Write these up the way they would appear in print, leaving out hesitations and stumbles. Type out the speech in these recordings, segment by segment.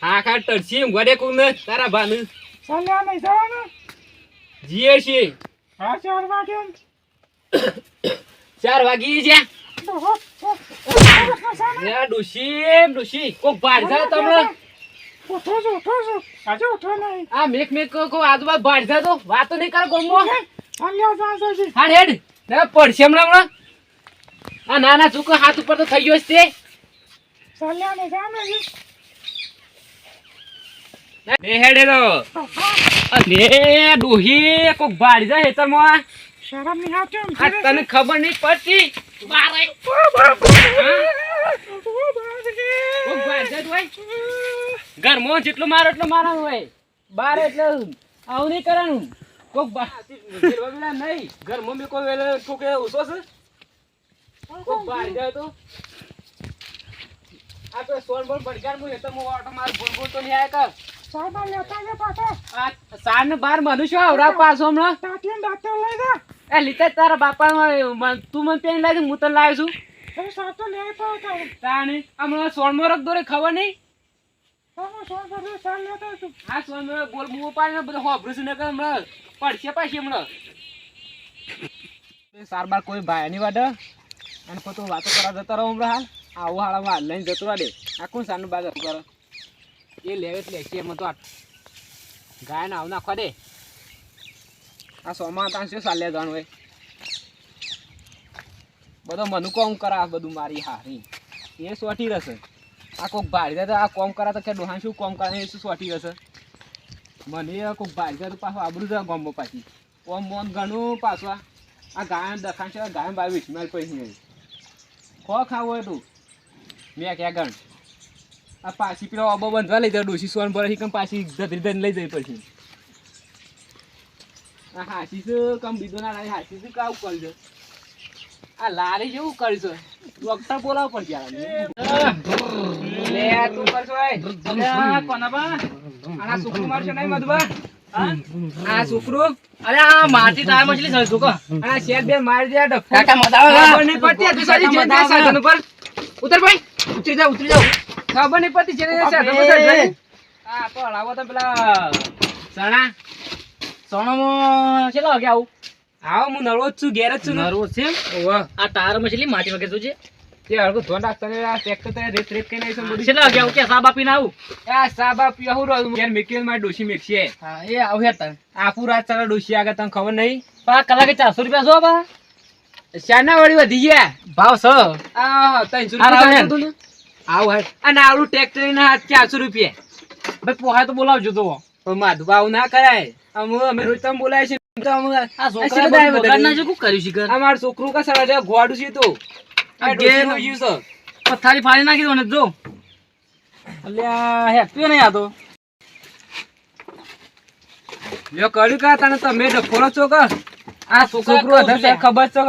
હા ખા તરસી ગોડે કોણ તારા ભાન ચાલ્યા નહીં જવાનું જીએ છે હા 4 વાગે 4 વાગી જ્યા ઓહો યા ડોશી કોક બહાર જા તમને ઉઠો આજે ઉઠો નહીં આ મેક કો આજુબાજુ બહાર જા તો વાતો નહીં કરે ગોમો ચાલ્યા જાશે હા હેડ ના પડશે હમણાં આ નાના છોકરો હાથ ઉપર તો થઈ ગયો છે તે ચાલ્યા નહીં જવાનું એ હેડેલો અરે ડોહી કોક બહાર જા હેતરમાં શરમ નહીં આવતી આ તને ખબર નહીં પડતી બહાર આય કોક બહાર જા તું ઘરમાં જેટલો મારો એટલો મારવાનું હોય બહાર એટલે આવું નહીં કરવાનું કોક બહાર નહીં ઘરમાં મેં કોઈ વેલે ઠોકે ઓછો છે કોક બહાર જાય તો આ તો સોન બોલ બડગાર મુ તો મો ઓટો માર બોલ બોલ તો નહીં આયા કર સાબા લેતા ને પાછો આ સાન બાર મનુષ્ય આવરા પાછો હમણાં તાટીને ડાક્ટર લઈ જા એ લીતા તારા બાપા તું મને પેન લાવી હું તને લાવ્યો છું એ સાબ તો લે તો તાણી હમણાં સોનમો રખ દોરે ખબર નહીં તમે સોન પર ચાલ લેતા તું આ સોનમો બોલ મુ પાડીને બધો હોભરું છે ને કે હમણાં પડશે પાછી હમણાં સાર બાર કોઈ ભાઈ ની વાડે અને પોતો વાતો કરા જતા રહો હમણાં હાલ આવો હાળામાં લઈને જતો રહે આ કોણ સાનું બાગ હતું કરે એ લેવે લે છે એમાં તો ગાય ને આવ નાખવા દે આ સોમાં તાંસ્યો ચાલ્યા જવાનું હોય બધો મનુ કોમ કરા બધું મારી હારી એ સોટી રહેશે આ કોક ભાઈ જાય તો આ કોમ કરા તો કે ડોહા શું કોમ કરે એ શું સોટી રહેશે મને કોક ભાઈ જાય તો પાછું આબરું જાય ગમો પાછી કોમ મોન ઘણું પાછું આ ગાય દખાણ છે ગાય બાવી વિસ્મેલ પૈસા નહીં ખો ખાવું હોય તું મેં ક્યાં ગણ આ પાછી પેલો અબો બંધવા લઈ જાય ડોસી સોન ભરે કેમ પાછી ધરી ધરી લઈ જાય પછી આ હાસી શું કમ બીજો ના લાગે હાસી શું કાવું કરજો આ લારી જેવું કરજો ડોક્ટર બોલાવ પડશે લે તું કરશો કોના બા આ છોકરું મારશે નહીં મધુબા આ છોકરું અરે આ માટી ટાયર મછલી સર છોકરો અને શેર બે મારી દે ડફો કાકા મદાવા નહીં પડતી તું સાજી જે સાધન ઉપર ઉતર ભાઈ ઉતરી જાવ ખબર નહીં પડતી છે સાધન ઉપર જઈ આ તો હલાવો તો પેલા સણા સોણોમાં ચેલો વાગે આવું આવો હું નરવો જ છું ઘેર જ છું નરવો છે ઓવા આ ટાયર મછલી માટી વગે તું છે તે હળકો ધોન રાખતા ને આ ટ્રેક્ટર તે રેત રેત કઈ નાઈસો બધું ચેલો વાગે આવું કે સાબા પીને આવું આ સાબા પીવા હું રોજ ઘેર મેકેલ માં ડોસી મેકશે હા એ આવ હેતા આ પૂરા ચાલે ડોસી આગળ તને ખબર નહીં પા કલાકે 400 રૂપિયા જો બા શાના વળી વધી ગયા ભાવ સ આ 300 રૂપિયા આવ હે અને આવડું ટ્રેક્ટર ના 400 રૂપિયા ભાઈ પોહા તો બોલાવજો તો પણ માધુ ભાવ ના કરાય અમે રોજ તમે બોલાય છે તો આ છોકરા બગાડના જો કો કર્યું છે આ માર છોકરું કા સડા ગોડું છે તો આ ગેર યુઝ પથારી ફાડી નાખી દો ને જો અલ્યા હેપ્યો નહીં આ તો લ્યો કર્યું કા તને તમે ડફોળો છો કા આ છોકરું અધર ખબર છે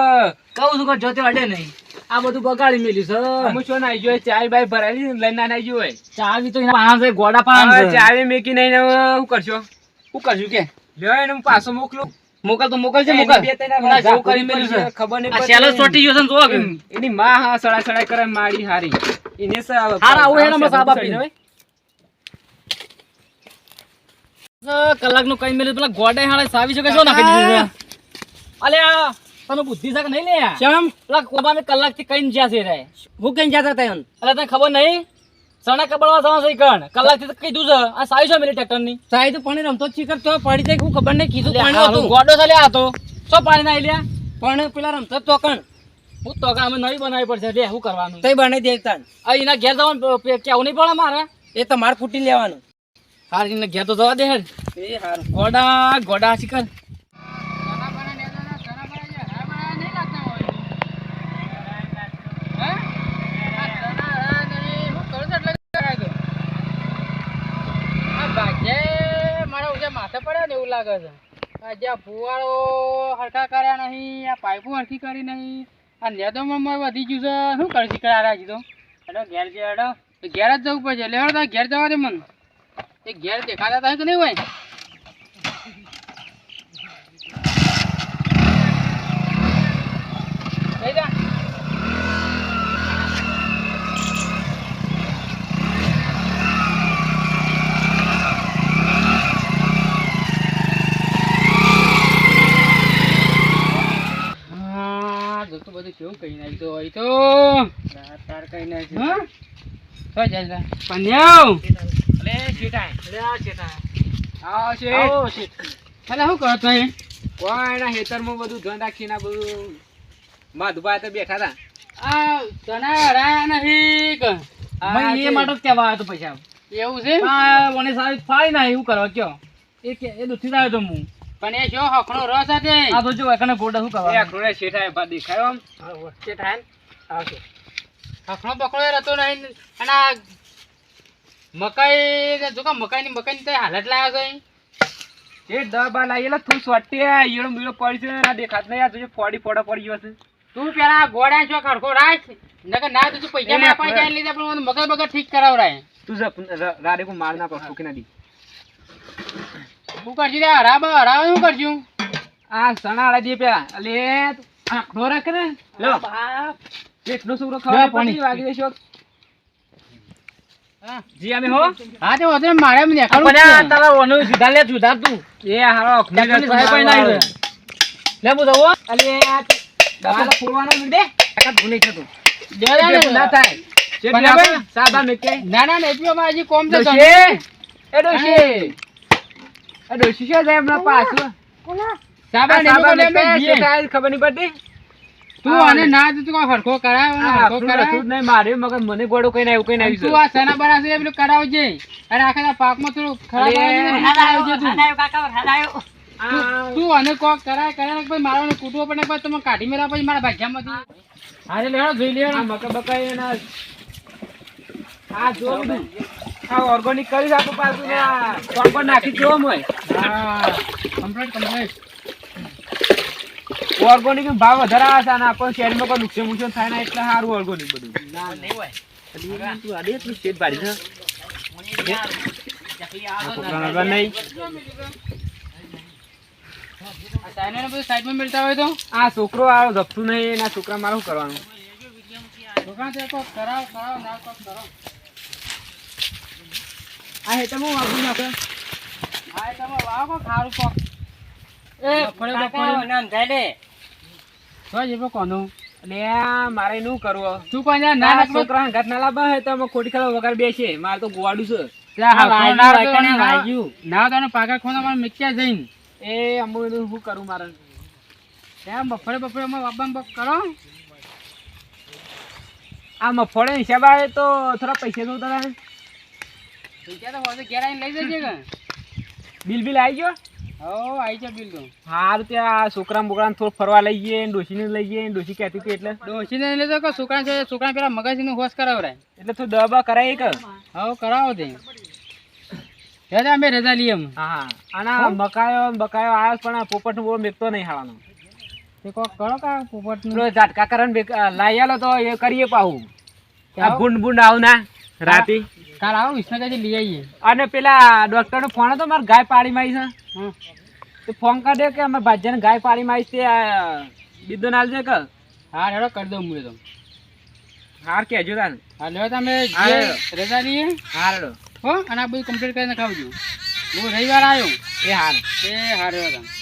કહું છું કે જોતે અડે નહીં આ બધું બગાડી મેલ્યું છે અમે શું નાઈ જોય ચાય બાય ભરાવી લઈને ના નાઈ જોય ચાવી તો પાંચ ગોડા પાંચ ચાવી મેકી નહીં શું કરશો શું કરશું કે લ્યો એને હું પાછો મોકલું મોકલ તો મોકલ છે મોકલ બે તને જેવું કરી મેલ્યું છે ખબર નહીં આ સેલો છોટી ગયો છે જો એની માં હા સડા સડા કરે માડી હારી એને હારા આવું હેને મસ આબા પીને કલાક નું કઈ મેલ્યું પેલા ગોડા હાળે સાવી શકે છો નાખી દીધું અલ્યા તને બુદ્ધિ છે કે નહીં લે કેમ પેલા કોબા મે કલાક થી કઈ જ્યા છે રે હું કઈ જાતા તા અલ્યા તને ખબર નહીં સણા કબળવા જવા છે કણ કલાક થી કીધું છે આ સાવી છો મેલી ટ્રેક્ટર ની સાવી તો પાણી રમતો ચીકર તો પડી જાય હું ખબર નહીં કીધું પાણી હતું ગોડો ચાલે આતો સો પાણી ના લ્યા પણ પેલા રમતો તો કણ હું તો અમે નહીં બનાવી પડશે લે શું કરવાનું તઈ બનાવી દે તણ આ એના ઘેર જવાનું કેવું નહીં પડે મારે એ તો માર ફૂટી લેવાનું હાર એને ઘેર તો જવા દે હેડ એ હાર ગોડા ગોડા ચીકર માથે પડે ને એવું લાગે છે આ જ્યાં ફુવાળો હરખા કર્યા નહીં આ પાઇપો હરખી કરી નહીં આ નેદોમાં વધી ગયું છે શું કરશે કરા હજી તો હેડો ઘેર છે હેડો ઘેર જ જવું પડશે એટલે હેડો ઘેર જવા દે મને એ ઘેર દેખાતા હતા કે નહીં હોય લઈ જા તો જાય પન્યાવ અલે શેઠા આવો શેઠ અલે શું કરો તમે કોઈ ના હેતરમાં બધું ધ્યાન રાખીને બધું માધુભાઈ તો બેઠા હતા આ તને હરાયા નહીં કે ભાઈ એ માટે જ કહેવા આવ્યો તો પૈસા એવું છે મને સાહેબ ફાઈ ના એવું કરવા કયો એ દુખી આવ્યો તો હું પણ એ જો હકણો રસ hatte આ તો જો એકને ગોડા શું કરવા એ હકણો શેઠાય બા દેખાયો આમ શેઠાય આવશે હકણો બકડો રહેતો નહીં અને આ મકાઈ જો કે મકાઈની તો હાલત લાવ્યો છે એ દબા લાગેલા તું સ્વાટી ઈળો મીળો પડી છે ના દેખાત નહીં આ તું ફોડી ફોડા પડી ગયો છે તું પેલા ગોડા છો ખડકો રાખ નકર ના તું પૈસા ના પાઈ જાય લીધા પણ મગજ બગર ઠીક કરાવરાય તું રાડે કો માર ના પર ફૂકી ના દી હું કરજી રે હરાબ શું કરજું આ સણાળા દે પેલા અલે આખો રાખ ને લો બાપ કેટલો છોકરો ખાવા પાણી વાગી દેશો જી અમે હો હા તે ઓદરે મારે મને પણ આ તારા ઓનો સુધાર લે સુધાર તું એ હારો અખની સાહેબ કોઈ ના લે મુ જાવ અલે આ દાદા ફોડવાનો દે કાકા ભૂલે છે તું દે ના થાય જે ભાઈ સાબા મે કે ના એટલો માજી કોમ તો એ ડોશી છે જાય હમણાં પાછું કોના સાબા ને ખબર નહીં પડતી તું આને ના તું કો હરખો કરાવ હરખો કરાવ તું નહીં મારે મગર મને ગોડો કઈ ના એવું કઈ ના તું આ સના બનાસે પેલું કરાવજે અને આખા પાકમાં તું ખરાબ કરાવજે તું કાકા હલાયો તું આને કો કરાય પછી મારવાનું કૂટવો પડે પછી તમે કાઢી મેલા પછી મારા ભાગ્યામાંથી હારે લેડો જોઈ લે આ મકા બકાઈ ના આ જો બધું આ ઓર્ગેનિક કરી આપો પાછું ના કોણ નાખી જો મોય હા કમ્પ્લીટ ઓર્ગેનિક ભાવ વધારે આવે છે અને આપણને શેરમાં કોઈ નુકસાન થાય ના એટલે સારું ઓર્ગેનિક બધું ના નહીં હોય તું આડે તું શેડ પાડી છે આ છોકરો આવો ધપતું નહીં એના છોકરા મારે શું કરવાનું આ હેઠળ હું વાપરી નાખે આ હેઠળ વાવો ખારું કોક મારે નું કરવું તું કોઈ ના છોકરા ઘર ના લાવવા હોય તો ખોટી ખબર વગર બેસે મારે તો ગોવાડું છે ના તને પાકા ખોના મિક્યા જઈને એ અમુ શું કરું મારે બફળે કરો આ મફળે હિસાબ આવે તો થોડા પૈસા દઉં તને પૈસા તો ઘેર આવીને લઈ જજે કે બિલ આવી ગયો આવી જાય બિલ તો હારું ત્યાં છોકરા બોકરા થોડું ફરવા લઈ જઈએ ડોશીને લઈ જઈએ ડોશી કહેતી હતી એટલે ડોશીને લઈ તો છોકરા પેલા મગજનું હોશ કરાવરાય એટલે થોડું દવા કરાય કે કરાવો તે અમે રજા લઈએ હા અને બકાયો આવ્યો પણ પોપટ નું મેકતો નહીં હાવાનો તે કોક કરો કા પોપટ નું ઝાટકા કરીને લાઈ આલો તો એ કરીએ પાહું આ બુંડ આવ ના રાતી કાલ આવો વિસનગરથી લઈ આવીએ અને પેલા ડોક્ટર નો ફોન હતો મારે ગાય પાડી મારી છે તો ફોન કરી દે કે અમે ભાજ્યાને ગાય પાડી મારી તે બીજો નાલ છે કે હા હેડો કરી દઉં મુએ તો હાર કેજો તાને હા લ્યો તમે રજા લઈએ હા હેડો હો અને આ બધું કમ્પ્લીટ કરીને ખાવજો હું રવિવાર આવ્યો એ હાર હેડો તમે